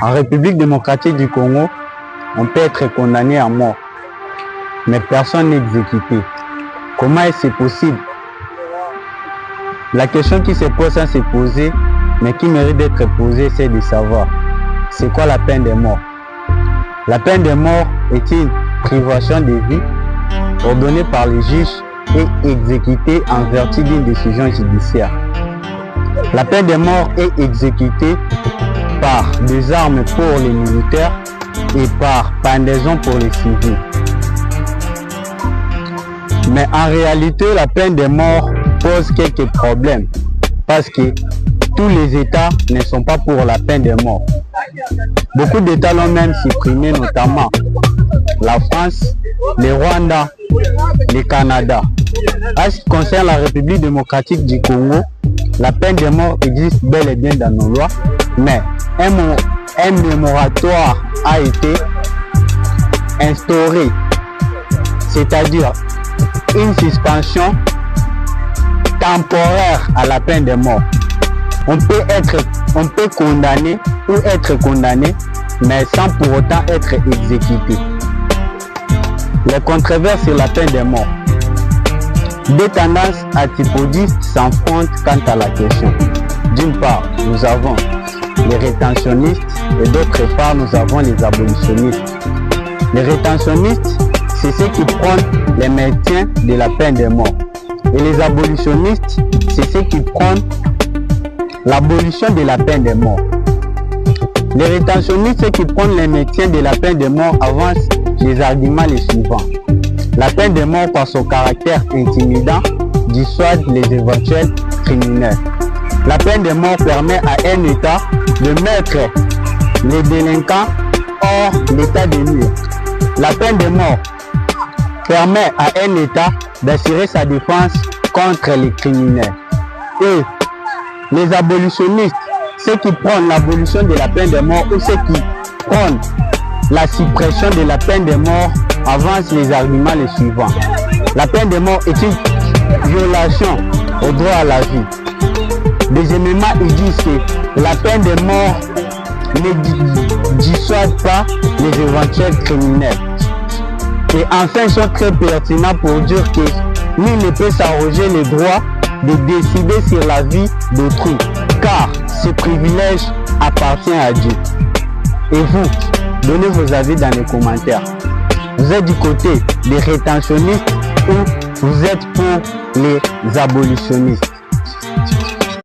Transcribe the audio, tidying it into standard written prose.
En République démocratique du Congo, on peut être condamné à mort, mais personne n'est exécuté. Comment est-ce possible? La question qui se pose sans se poser, mais qui mérite d'être posée, c'est de savoir c'est quoi la peine de mort. La peine de mort est une privation de vie ordonnée par les juges et exécutée en vertu d'une décision judiciaire. La peine de mort est exécutée par des armes pour les militaires et par pendaison pour les civils. Mais en réalité, la peine de mort pose quelques problèmes parce que tous les États ne sont pas pour la peine de mort. Beaucoup d'États l'ont même supprimé, notamment la France, le Rwanda, le Canada. En ce qui concerne la République démocratique du Congo, la peine de mort existe bel et bien dans nos lois, mais un moratoire a été instauré, c'est-à-dire une suspension temporaire à la peine de mort. On peut condamner ou être condamné, mais sans pour autant être exécuté. Les controverses sur la peine de mort. Deux tendances antipodes s'affrontent quant à la question. D'une part, nous avons les rétentionnistes et d'autre part, nous avons les abolitionnistes. Les rétentionnistes, c'est ceux qui prônent le maintien de la peine de mort. Et les abolitionnistes, c'est ceux qui prônent l'abolition de la peine de mort. Les rétentionnistes, ceux qui prônent le maintien de la peine de mort, avancent les arguments les suivants. La peine de mort, par son caractère intimidant, dissuade les éventuels criminels. La peine de mort permet à un État de mettre les délinquants hors l'état de nuire. La peine de mort permet à un État d'assurer sa défense contre les criminels. Et les abolitionnistes, ceux qui prônent l'abolition de la peine de mort ou ceux qui prônent la suppression de la peine de mort, avancent les arguments les suivants. La peine de mort est une violation au droit à la vie. Deuxièmement, ils disent que la peine de mort ne dissuade pas les éventuels criminels. Et enfin, ils sont très pertinents pour dire que nul ne peut s'arroger le droit de décider sur la vie d'autrui, car ce privilège appartient à Dieu. Et vous, donnez vos avis dans les commentaires. Vous êtes du côté des rétentionnistes ou vous êtes pour les abolitionnistes?